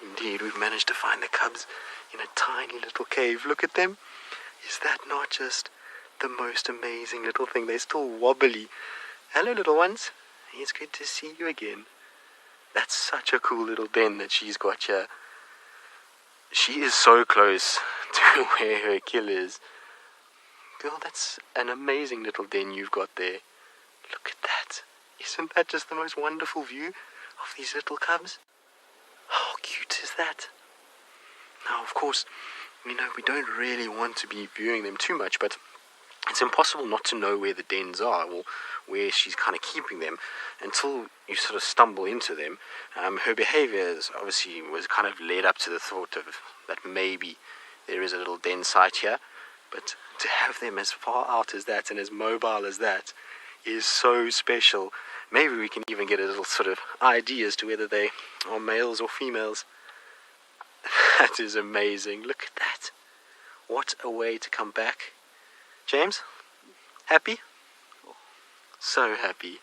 Indeed, we've managed to find the cubs in a tiny little cave. Look at them. Is that not just the most amazing little thing? They're still wobbly. Hello, little ones. It's good to see you again. That's such a cool little den that she's got here. She is so close to where her kill is. Girl, that's an amazing little den you've got there. Look at that. Isn't that just the most wonderful view of these little cubs? How cute is that? Now, of course, we don't really want to be viewing them too much, but it's impossible not to know where the dens are or where she's kind of keeping them until you sort of stumble into them. Her behavior obviously was kind of led up to the thought of that maybe there is a little den site here, but to have them as far out as that and as mobile as that is so special. Maybe we can even get a little sort of idea as to whether they are males or females. That is amazing. Look at that. What a way to come back. James, happy? So happy.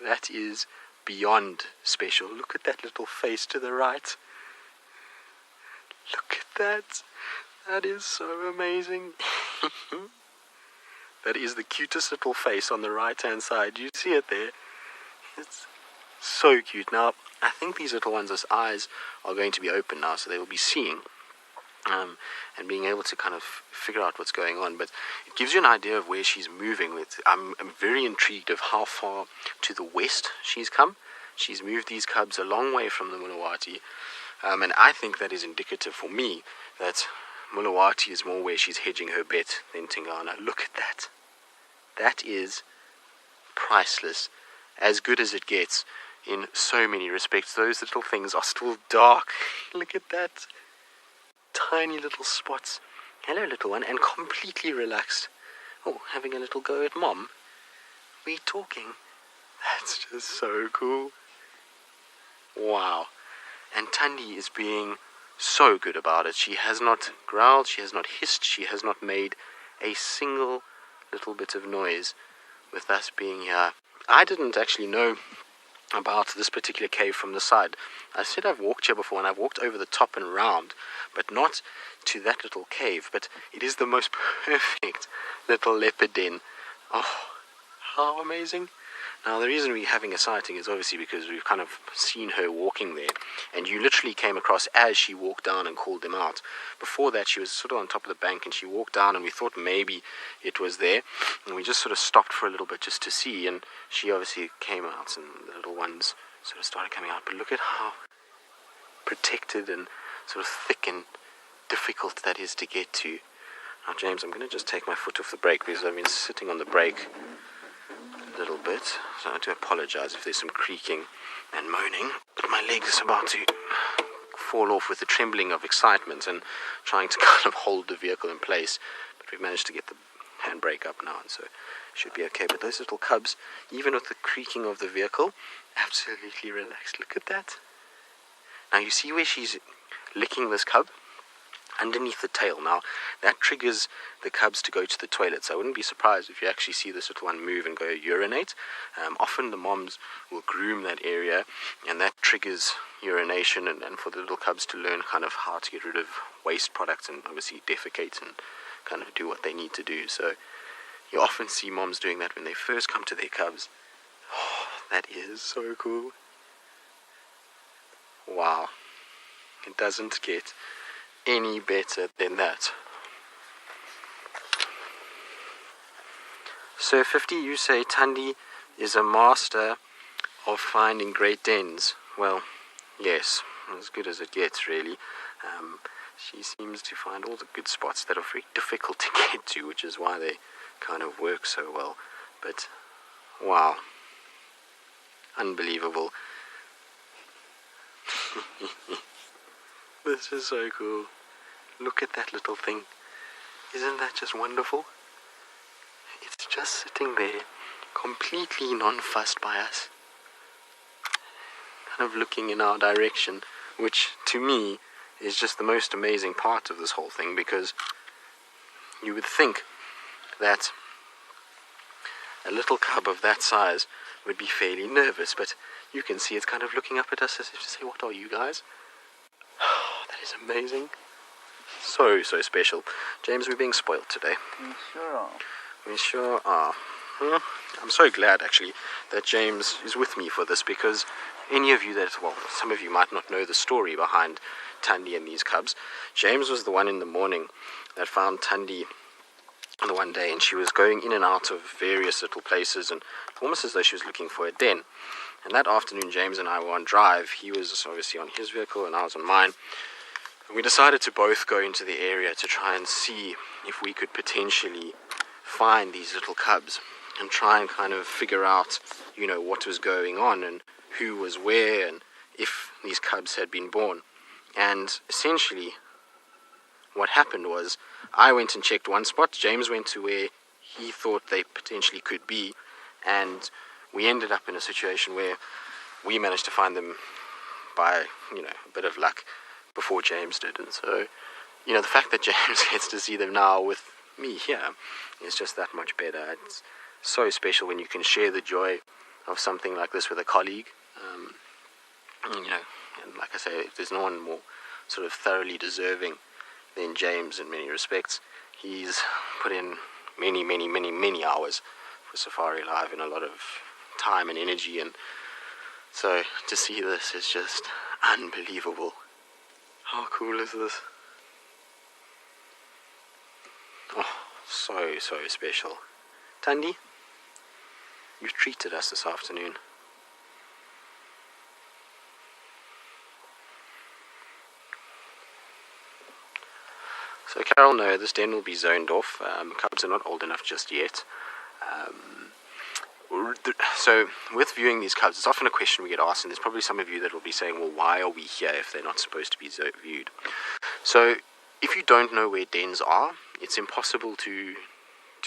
That is beyond special. Look at that little face to the right. Look at that. That is so amazing. That is the cutest little face on the right-hand side. You see it there? It's so cute. Now, I think these little ones' eyes are going to be open now, so they will be seeing and being able to kind of figure out what's going on. But it gives you an idea of where she's moving with. I'm very intrigued of how far to the west she's come. She's moved these cubs a long way from the Mulawati, and I think that is indicative for me that Mulawati is more where she's hedging her bet than Tingana. Look at that. That is priceless. As good as it gets in so many respects. Those little things are still dark. Look at that. Tiny little spots. Hello, little one. And completely relaxed. Oh, having a little go at mom. We talking. That's just so cool. Wow. And Thandi is being so good about it. She has not growled, she has not hissed, she has not made a single little bit of noise with us being here. I didn't actually know about this particular cave from the side. I said I've walked here before and I've walked over the top and round, but not to that little cave. But it is the most perfect little leopard den. Oh, how amazing. Now, the reason we're having a sighting is obviously because we've kind of seen her walking there, and you literally came across as she walked down and called them out. Before that, she was sort of on top of the bank, and she walked down, and we thought maybe it was there, and we just sort of stopped for a little bit just to see, and she obviously came out, and the little ones sort of started coming out. But look at how protected and sort of thick and difficult that is to get to. Now, James, I'm going to just take my foot off the brake because I've been sitting on the brake a little bit, so I do apologize if there's some creaking and moaning, but my leg is about to fall off with the trembling of excitement and trying to kind of hold the vehicle in place, but we've managed to get the handbrake up now, and so it should be okay. But those little cubs, even with the creaking of the vehicle, absolutely relaxed. Look at that. Now you see where she's licking this cub? Underneath the tail. Now, that triggers the cubs to go to the toilet, so I wouldn't be surprised if you actually see this little one move and go urinate. Often the moms will groom that area, and that triggers urination, and for the little cubs to learn kind of how to get rid of waste products and obviously defecate and kind of do what they need to do. So you often see moms doing that when they first come to their cubs. Oh, that is so cool. Wow. It doesn't get any better than that. So 50, you say Thandi is a master of finding great dens. Well, yes, as good as it gets, really. She seems to find all the good spots that are very difficult to get to, which is why they kind of work so well. But wow, unbelievable. This is so cool. Look at that little thing. Isn't that just wonderful? It's just sitting there, completely non-fussed by us. Kind of looking in our direction, which to me is just the most amazing part of this whole thing, because you would think that a little cub of that size would be fairly nervous, but You can see it's kind of looking up at us as if to say, what are you guys? That is amazing. So special. James, we're being spoiled today. We sure are. We sure are. I'm so glad, actually, that James is with me for this, because any of you some of you might not know the story behind Thandi and these cubs. James was the one in the morning that found Thandi the one day, and she was going in and out of various little places, and almost as though she was looking for a den. And that afternoon, James and I were on drive. He was obviously on his vehicle, and I was on mine. And we decided to both go into the area to try and see if we could potentially find these little cubs and try and kind of figure out, what was going on and who was where and if these cubs had been born. And essentially, what happened was I went and checked one spot. James went to where he thought they potentially could be, and we ended up in a situation where we managed to find them by, a bit of luck before James did. And so, the fact that James gets to see them now with me here is just that much better. It's so special when you can share the joy of something like this with a colleague. And like I say, there's no one more sort of thoroughly deserving than James in many respects. He's put in many, many, many, many hours for SafariLive and a lot of time and energy, and so to see this is just unbelievable. How cool is this? Oh, so special. Thandi, you've treated us this afternoon. So Carol, no, this den will be zoned off. Cubs are not old enough just yet. So with viewing these cubs, it's often a question we get asked, and there's probably some of you that will be saying, well, why are we here if they're not supposed to be viewed? So if you don't know where dens are, it's impossible to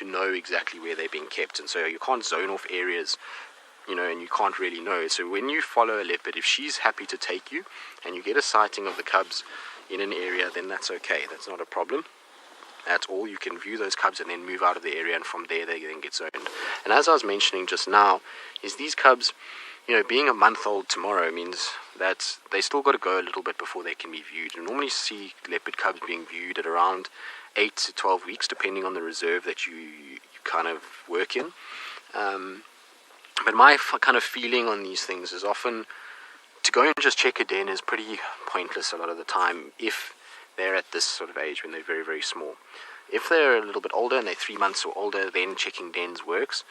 know exactly where they're being kept, and so you can't zone off areas, and you can't really know. So when you follow a leopard, if she's happy to take you and you get a sighting of the cubs in an area, then that's okay. That's not a problem at all. You can view those cubs and then move out of the area, and from there they then get zoned. And as I was mentioning just now, is these cubs, being a month old tomorrow means that they still got to go a little bit before they can be viewed. You normally see leopard cubs being viewed at around 8 to 12 weeks, depending on the reserve that you kind of work in. But my kind of feeling on these things is often to go and just check a den is pretty pointless a lot of the time if they're at this sort of age when they're very, very small. If they're a little bit older and they're 3 months or older, then checking dens works.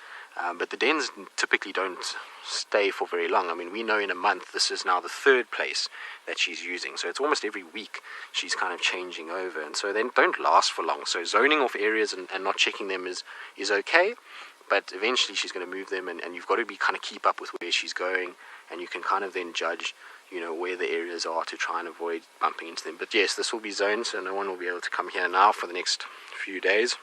But the dens typically don't stay for very long. I mean, we know in a month this is now the third place that she's using. So it's almost every week she's kind of changing over. And so they don't last for long. So zoning off areas and not checking them is okay. But eventually she's going to move them, and you've got to be kind of keep up with where she's going. And you can kind of then judge, where the areas are to try and avoid bumping into them. But yes, this will be zoned, so no one will be able to come here now for the next few days.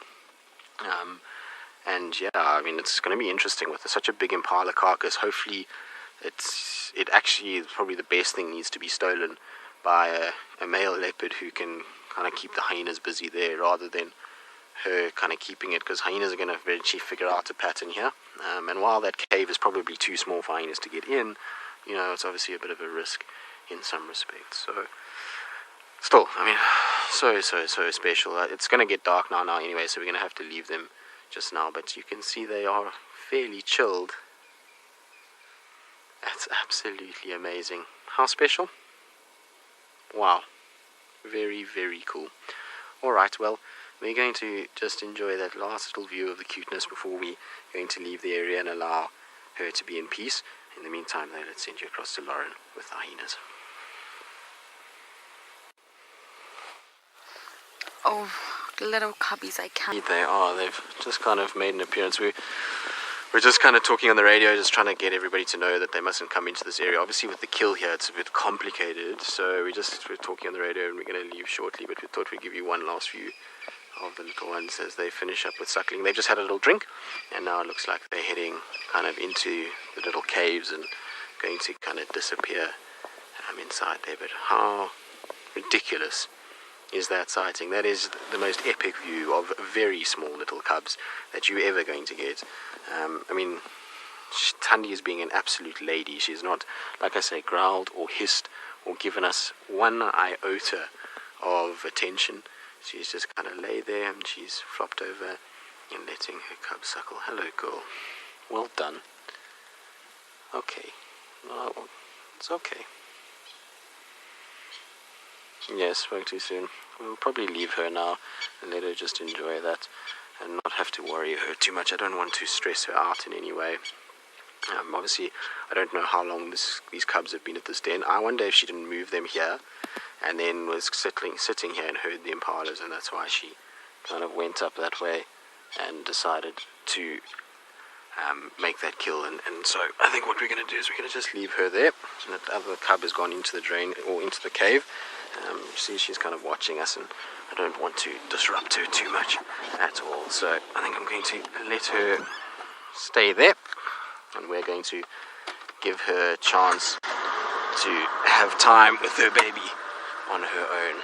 And yeah, I mean, it's going to be interesting with such a big impala carcass. Hopefully it actually is probably the best thing needs to be stolen by a male leopard who can kind of keep the hyenas busy there rather than her kind of keeping it, because hyenas are going to eventually figure out a pattern here. And while that cave is probably too small for hyenas to get in, it's obviously a bit of a risk in some respects. So still, I mean, so special. It's going to get dark now anyway, so we're going to have to leave them just now, but you can see they are fairly chilled. That's absolutely amazing. How special? Wow. Very, very cool. Alright, well, we're going to just enjoy that last little view of the cuteness before we're going to leave the area and allow her to be in peace. In the meantime, though, let's send you across to Lauren with the hyenas. Oh, little cubbies, I can't. They are. They've just kind of made an appearance. We're just kind of talking on the radio, just trying to get everybody to know that they mustn't come into this area. Obviously, with the kill here, it's a bit complicated. So we're talking on the radio, and we're going to leave shortly. But we thought we'd give you one last view of the little ones as they finish up with suckling. They've just had a little drink, and now it looks like they're heading kind of into the little caves and going to kind of disappear inside there. But how ridiculous is that sighting? That is the most epic view of very small little cubs that you're ever going to get. I mean, Thandi is being an absolute lady. She's not, like I say, growled or hissed or given us one iota of attention. She's just kind of lay there and she's flopped over and letting her cub suckle. Hello, girl. Well done. Okay. No, it's okay. Yes, spoke too soon. We'll probably leave her now and let her just enjoy that and not have to worry her too much. I don't want to stress her out in any way. Obviously, I don't know how long these cubs have been at this den. I wonder if she didn't move them here and then was sitting here and heard the impalas, and that's why she kind of went up that way and decided to make that kill. And so I think what we're going to do is we're going to just leave her there. And the other cub has gone into the drain or into the cave. See, she's kind of watching us, and I don't want to disrupt her too much at all. So I think I'm going to let her stay there, and we're going to give her a chance to have time with her baby on her own.